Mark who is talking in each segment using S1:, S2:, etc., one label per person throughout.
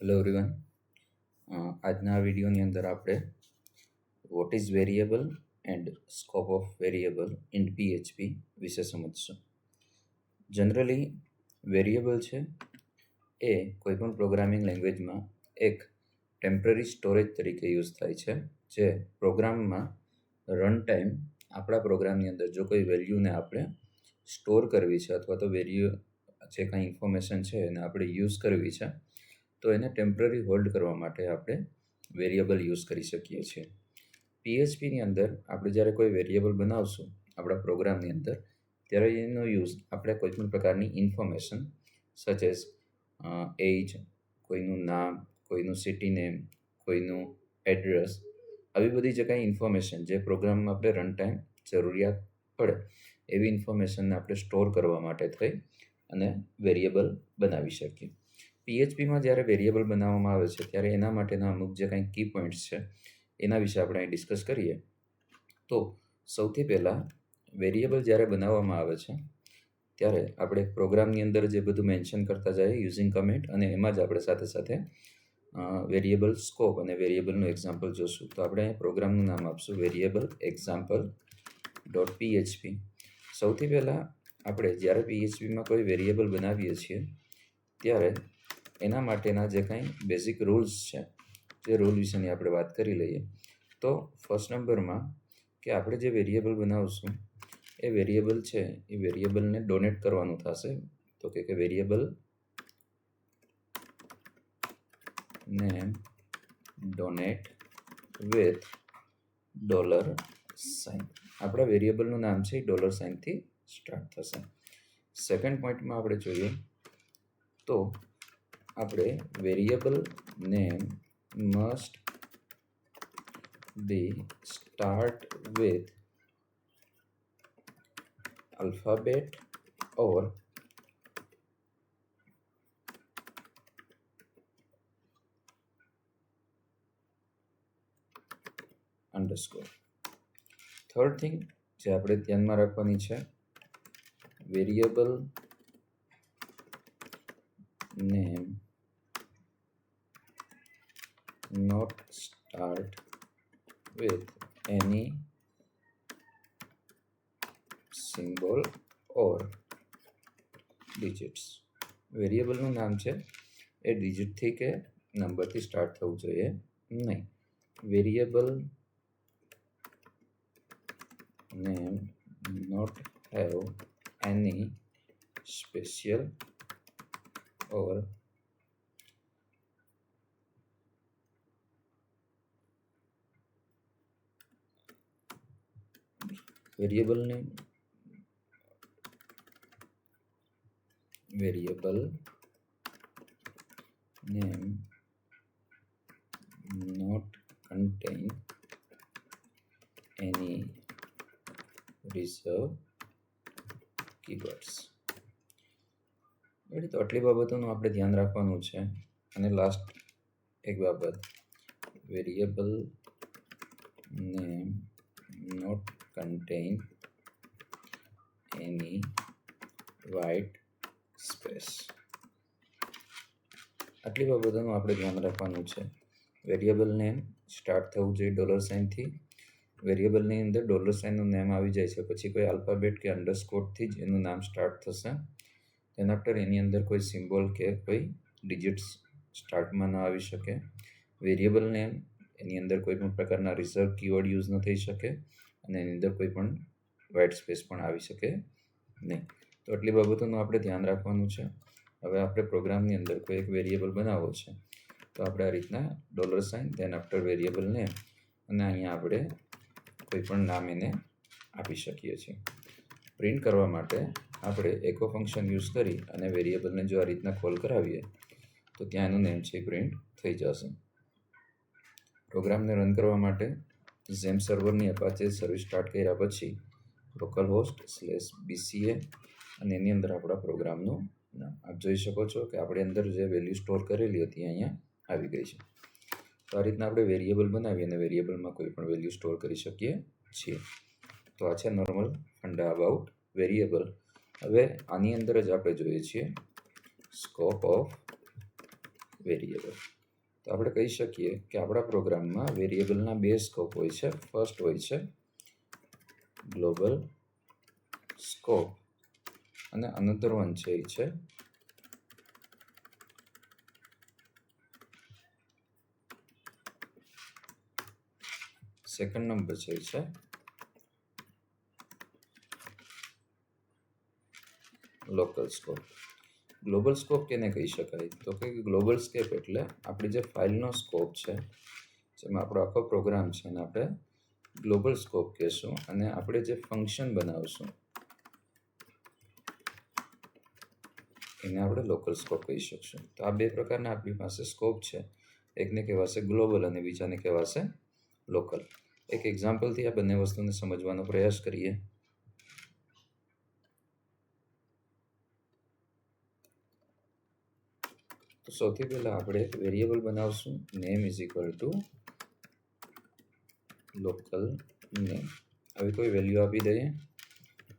S1: Hello everyone. આજના આ વિડીયોની અંદર આપણે what is variable and scope of variable in PHP વિશે સમજશું. જનરલી વેરિયેબલ છે એ કોઈપણ પ્રોગ્રામિંગ લેંગ્વેજમાં એક ટેમ્પરરી સ્ટોરેજ તરીકે યુઝ થાય છે, જે પ્રોગ્રામમાં રન ટાઈમ આપણા પ્રોગ્રામની અંદર જો કોઈ વેલ્યુને આપણે સ્ટોર કરવી છે અથવા તો જે કાંઈ ઇન્ફોર્મેશન છે એને આપણે યુઝ કરવી છે, તો એને ટેમ્પરરી હોલ્ડ કરવા માટે આપણે વેરિયેબલ યુઝ કરી શકીએ છીએ. પીએચપીની અંદર આપણે જ્યારે કોઈ વેરિયેબલ બનાવશું આપણા પ્રોગ્રામની અંદર, ત્યારે એનો યુઝ આપણે કોઈપણ પ્રકારની ઇન્ફોર્મેશન સચ એઝ એજ, કોઈનું નામ, કોઈનું સિટી નેમ, કોઈનું એડ્રેસ, આવી બધી જે કાંઈ ઇન્ફોર્મેશન જે પ્રોગ્રામમાં આપણે રન ટાઈમ જરૂરિયાત પડે એવી ઇન્ફોર્મેશનને આપણે સ્ટોર કરવા માટે થઈ અને વેરિયેબલ બનાવી શકીએ. પીએચપીમાં જ્યારે વેરિયેબલ બનાવવામાં આવે છે ત્યારે એના માટેના અમુક જે કાંઈ કી પોઈન્ટ્સ છે એના વિશે આપણે અહીં ડિસ્કસ કરીએ. તો સૌથી પહેલાં વેરિયેબલ જ્યારે બનાવવામાં આવે છે ત્યારે આપણે પ્રોગ્રામની અંદર જે બધું મેન્શન કરતા જઈએ યુઝિંગ કમેન્ટ, અને એમાં જ આપણે સાથે સાથે વેરિયેબલ સ્કોપ અને વેરિયેબલનું એક્ઝામ્પલ જોશું. તો આપણે અહીં પ્રોગ્રામનું નામ આપશું વેરિયેબલ એક્ઝામ્પલ ડોટ પીએચપી. સૌથી પહેલાં આપણે જ્યારે પીએચપીમાં કોઈ વેરિયેબલ બનાવીએ છીએ ત્યારે એના માટેના જે કાંઈ બેઝિક રૂલ્સ છે, જે રૂલ વિશેની આપણે વાત કરી લઈએ. તો ફર્સ્ટ નંબરમાં કે આપણે જે વેરિયેબલ બનાવશું એ વેરિયેબલ છે એ વેરિયેબલને ડોનેટ કરવાનું થશે. તો કે વેરિયેબલ નેમ ડોનેટ વિથ $. આપણા વેરિયેબલનું નામ છે એ $થી સ્ટાર્ટ થશે. સેકન્ડ પોઈન્ટમાં આપણે જોઈએ તો આપણે variable name must be start with alphabet or underscore. Third thing જે આપણે ધ્યાનમાં રાખવાની છે, variable name not start with any symbol or digits. વેરિયેબલનું નામ છે એ ડિજિટથી કે નંબરથી સ્ટાર્ટ થવું જોઈએ નહીં. Variable name not have any special or variable name not contain any reserved keywords. તો આટલી બાબતોનું આપણે ધ્યાન રાખવાનું છે. અને લાસ્ટ એક બાબત, variable name not contain any white space. આટલી બાબતોનું આપણે ધ્યાન રાખવાનું છે. વેરિયેબલ નેમ સ્ટાર્ટ થવું જોઈએ $થી. વેરિયેબલની અંદર $નું નેમ આવી જાય છે પછી કોઈ આલ્ફાબેટ કે અંડરસ્કોરથી જ એનું નામ સ્ટાર્ટ થશે. તેના આફ્ટર એની અંદર કોઈ સિમ્બોલ કે કોઈ ડિજિટ્સ સ્ટાર્ટમાં ન આવી શકે. વેરિયેબલ નેમ એની અંદર કોઈ પણ પ્રકારના રિઝર્વ કીવર્ડ યુઝ ન થઈ શકે અને એની અંદર કોઈ પણ વ્હાઇટ સ્પેસ પણ આવી શકે નહીં. તો આટલી બાબતોનું આપણે ધ્યાન રાખવાનું છે. હવે આપણે પ્રોગ્રામની અંદર કોઈ એક વેરિયેબલ બનાવવો છે તો આપણે આ રીતના $, આફ્ટર વેરિયેબલ નેમ, અને અહીંયા આપણે કોઈ પણ નામ એને આપી શકીએ છીએ. પ્રિન્ટ કરવા માટે આપણે એકો ફંક્શન યુઝ કરી અને વેરિયેબલને જો આ રીતના કોલ કરાવીએ તો ત્યાં એનું નેમ છે પ્રિન્ટ થઈ જશે. પ્રોગ્રામને રન કરવા માટે ઝેમ સર્વરની અપાચે સર્વિસ સ્ટાર્ટ કર્યા પછી localhost/bca અને એની અંદર આપણા પ્રોગ્રામનું નામ આપ જોઈ શકો છો કે આપણે અંદર જે વેલ્યુ સ્ટોર કરેલી હતી અહીંયા આવી ગઈ છે. તો આ રીતના આપણે વેરિયેબલ બનાવી અને વેરિયેબલમાં કોઈ પણ વેલ્યુ સ્ટોર કરી શકીએ છીએ. તો આ છે નોર્મલ ફંડા અબાઉટ વેરિયેબલ. હવે આની અંદર જ આપણે જોઈએ છીએ સ્કોપ ઓફ વેરિયેબલ. તો આપણે કહી શકીએ કે આપણા પ્રોગ્રામમાં વેરિયેબલના બે સ્કોપ હોય છે. ફર્સ્ટ હોય છે ગ્લોબલ સ્કોપ અને અનધર વન છે એ છે સેકન્ડ નંબર છે એ છે લોકલ સ્કોપ. ગ્લોબલ સ્કોપ કેને કહી શકાય? તો કે ગ્લોબલ સ્કોપ એટલે આપણી જે ફાઇલનો સ્કોપ છે, જેમાં આપણો આખો પ્રોગ્રામ છે એને આપણે ગ્લોબલ સ્કોપ કહેશું, અને આપણે જે ફંક્શન બનાવશું એને આપણે લોકલ સ્કોપ કહી શકશું. તો આ બે પ્રકારના આપણી પાસે સ્કોપ છે. એકને કહેવાશે ગ્લોબલ અને બીજાને કહેવાશે લોકલ. એક એક્ઝામ્પલથી આ બંને વસ્તુને સમજવાનો પ્રયાસ કરીએ. તો સૌથી પહેલા આપણે એક વેરિયેબલ બનાવશું, name is equal to local name. આવી કોઈ વેલ્યુ આપી દઈએ,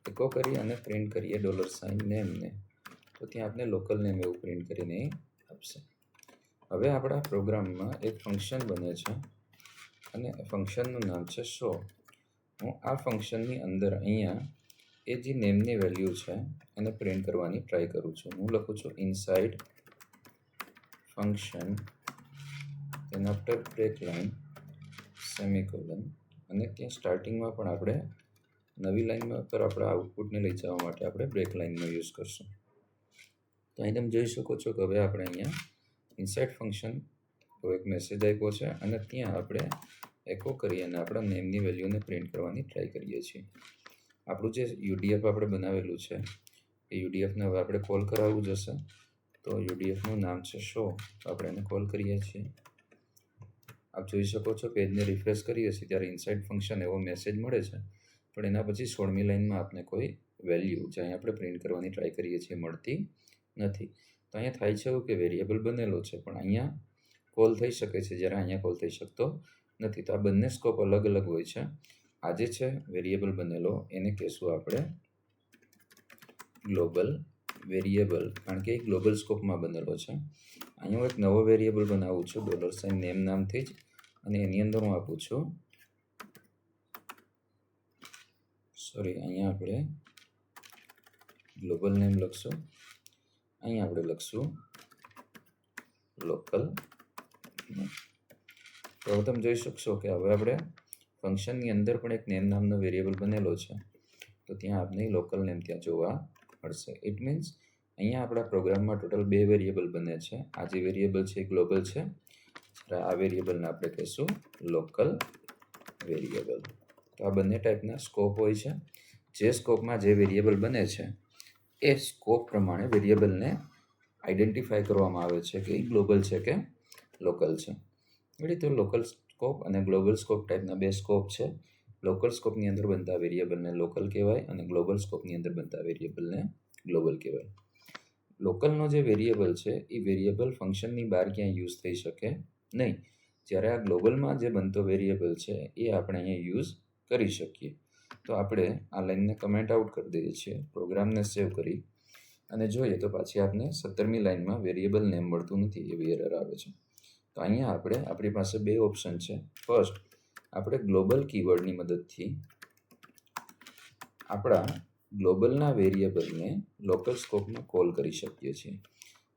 S1: એકો કરી અને પ્રિન્ટ કરીએ $નેમને, તો ત્યાં આપણે લોકલ નેમ એવું પ્રિન્ટ કરીને આપશે. હવે આપણા પ્રોગ્રામમાં એક ફંક્શન બને છે અને ફંક્શનનું નામ છે શો. હું આ ફંક્શનની અંદર અહીંયા એ જે નેમની વેલ્યુ છે એને પ્રિન્ટ કરવાની ટ્રાય કરું છું. હું લખું છું inside function, then after break line, semicolon, અને ત્યાં સ્ટાર્ટિંગમાં પણ આપણે નવી લાઇનમાં પર આપણા આઉટપુટને લઈ જવા માટે આપણે બ્રેક લાઇનનો યુઝ કરશું. તો અહીં તમે જોઈ શકો છો કે હવે આપણે અહીંયા ઇનસાઇડ ફંક્શન એક મેસેજ આપ્યો છે અને ત્યાં આપણે એકો કરી અને આપણા નેમની વેલ્યુને પ્રિન્ટ કરવાની ટ્રાય કરીએ છીએ. આપણું જે યુડીએફ આપણે બનાવેલું છે એ યુડીએફને હવે આપણે કોલ કરાવવું જશે. તો યુડીએફનું નામ છે શો, તો આપણે એને કોલ કરીએ છીએ. આપ જોઈ શકો છો પેજને રિફ્રેશ કરીએ છીએ ત્યારે ઇનસાઇડ ફંક્શન એવો મેસેજ મળે છે, પણ એના પછી 16મી લાઇનમાં આપને કોઈ વેલ્યુ જે અહીં આપણે પ્રિન્ટ કરવાની ટ્રાય કરીએ છીએ મળતી નથી. તો અહીંયા થાય છે એવું કે વેરિયેબલ બનેલો છે પણ અહીંયા કોલ થઈ શકે છે, જ્યારે અહીંયા કોલ થઈ શકતો નથી. તો આ બંને સ્કોપ અલગ અલગ હોય છે. આ જે છે વેરિયેબલ બનેલો એને કહેશું આપણે ગ્લોબલ વેરિયેબલ, કારણ કે એ ગ્લોબલ સ્કોપમાં બનેલો છે. અહીંયા હું એક નવો વેરિયેબલ બનાવું છું $નેમ નામથી જ, અને એની અંદર હું આપું છું અહીંયા આપણે ગ્લોબલ નેમ લખશું, અહીંયા આપણે લખશું લોકલ નેમ. તો હવે તમે જોઈ શકશો કે હવે આપણે ફંક્શનની અંદર પણ એક નેમ નામનો વેરિયેબલ બનેલો છે, તો ત્યાં આપણે લોકલ નેમ ત્યાં જોવા મળશે. ઇટ મીન્સ અહીંયા આપણા પ્રોગ્રામમાં ટોટલ 2 વેરિયેબલ બને છે. આ જે વેરિયેબલ છે એ ગ્લોબલ છે, જ્યારે આ વેરિયેબલને આપણે કહીશું લોકલ વેરિયેબલ. તો આ બંને ટાઈપના સ્કોપ હોય છે. જે સ્કોપમાં જે વેરિયેબલ બને છે એ સ્કોપ પ્રમાણે વેરિયેબલને આઈડેન્ટિફાય કરવામાં આવે છે કે એ ગ્લોબલ છે કે લોકલ છે. તો લોકલ સ્કોપ અને ગ્લોબલ સ્કોપ ટાઈપના 2 સ્કોપ છે. લોકલ સ્કોપની અંદર બનતા વેરિયેબલને લોકલ કહેવાય અને ગ્લોબલ સ્કોપની અંદર બનતા વેરિયેબલને ગ્લોબલ કહેવાય. લોકલનો જે વેરિયેબલ છે એ વેરિયેબલ ફંક્શનની બહાર ક્યાંય યુઝ થઈ શકે નહીં, જ્યારે આ ગ્લોબલમાં જે બનતો વેરિયેબલ છે એ આપણે અહીંયા યુઝ કરી શકીએ. તો આપણે આ લાઈનને કમેન્ટ આઉટ કરી દઈએ છીએ, પ્રોગ્રામને સેવ કરી અને જોઈએ તો પાછી આપણે 17મી લાઈનમાં વેરિયેબલ નેમ મળતું નથી, એવી એરર આવે છે. તો અહીંયા આપણી પાસે 2 ઓપ્શન છે. ફર્સ્ટ, આપણે ગ્લોબલ કીવર્ડની મદદથી આપણા ગ્લોબલના વેરિયેબલને લોકલ સ્કોપમાં કોલ કરી શકીએ છીએ.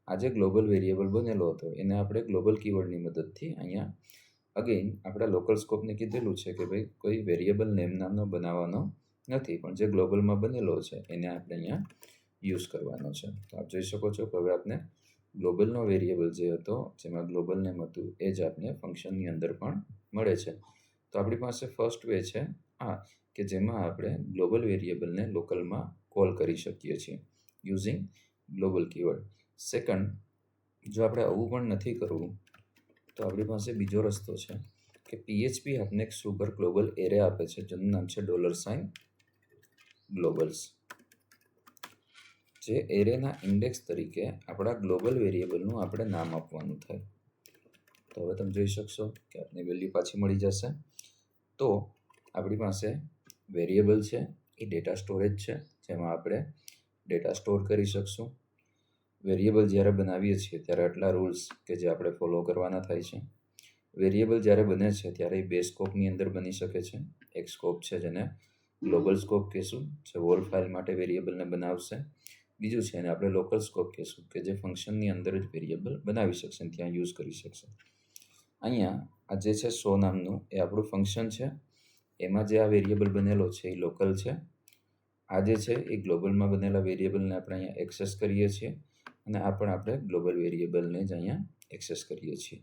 S1: આ જે ગ્લોબલ વેરિયેબલ બનેલો હતો એને આપણે ગ્લોબલ કીવર્ડની મદદથી અહીંયા અગેન આપણા લોકલ સ્કોપને કીધેલું છે કે ભાઈ કોઈ વેરિયેબલ નેમ નામનો બનાવવાનો નથી, પણ જે ગ્લોબલમાં બનેલો છે એને આપણે અહીંયા યુઝ કરવાનો છે. તો આપ જોઈ શકો છો કે હવે આપણે ગ્લોબલનો વેરિયેબલ જે હતો જેમાં ગ્લોબલ નેમ હતું એ જ આપણે ફંક્શનની અંદર પણ મળે છે. તો આપણી પાસે ફર્સ્ટ વે છે આ કે જેમાં આપણે ગ્લોબલ વેરિયેબલને લોકલમાં કોલ કરી શકીએ છીએ યુઝિંગ ગ્લોબલ કીવર્ડ. સેકન્ડ, જો આપણે આવું પણ નથી કરવું તો આપણી પાસે બીજો રસ્તો છે કે PHP આપણે એક સુપર ગ્લોબલ એરે આપે છે જેનું નામ છે $globals, જે એરેના ઇન્ડેક્સ તરીકે આપણા ગ્લોબલ વેરિયેબલનું આપણે નામ આપવાનું થાય. તો હવે તમે જોઈ શકશો કે આપણી વેલ્યુ પાછી મળી જશે. તો આપણી પાસે વેરિયેબલ છે એ ડેટા સ્ટોરેજ છે, જેમાં આપણે ડેટા સ્ટોર કરી શકશું. વેરિયેબલ જ્યારે બનાવીએ છીએ ત્યારે આટલા રૂલ્સ કે જે આપણે ફોલો કરવાના થાય છે. વેરિયેબલ જ્યારે બને છે ત્યારે એ બે સ્કોપની અંદર બની શકે છે. એક સ્કોપ છે જેને ગ્લોબલ સ્કોપ કહીશું, જે વોલ ફાઇલ માટે વેરિયેબલને બનાવશે. બીજું છે એને આપણે લોકલ સ્કોપ કહીશું કે જે ફંક્શનની અંદર જ વેરિયેબલ બનાવી શકશે, ત્યાં યુઝ કરી શકશે. અહીંયા આ જે છે શો નામનું એ આપણું ફંક્શન છે. એમાં જે આ વેરિયેબલ બનેલો છે એ લોકલ છે. આ જે છે એ ગ્લોબલમાં બનેલા વેરિયેબલને આપણે અહીંયા એક્સેસ કરીએ છીએ, અને આ પણ આપણે ગ્લોબલ વેરિયેબલને જ અહીંયા એક્સેસ કરીએ છીએ.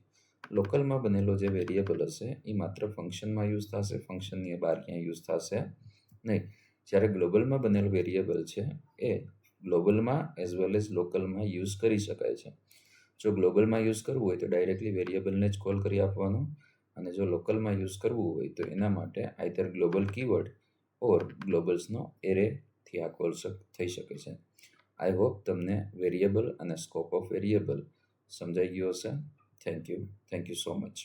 S1: લોકલમાં બનેલો જે વેરિયેબલ હશે એ માત્ર ફંક્શનમાં યુઝ થશે, ફંક્શનની બહાર ક્યાંય યુઝ થશે નહીં. જ્યારે ગ્લોબલમાં બનેલો વેરિયેબલ છે એ ગ્લોબલમાં એઝ વેલ એઝ લોકલમાં યુઝ કરી શકાય છે. જો ગ્લોબલમાં યુઝ કરવું હોય તો ડાયરેક્ટલી વેરિયેબલને જ કોલ કરી આપવાનું, અને જો લોકલમાં યુઝ કરવું હોય તો એના માટે આઈધર ગ્લોબલ કીવર્ડ ઓર ગ્લોબલ્સનો એરેથી આ કોલ થઈ શકે છે. આઈ હોપ તમને વેરિયેબલ અને સ્કોપ ઓફ વેરિયેબલ સમજાઈ ગયો હશે. Thank you so much.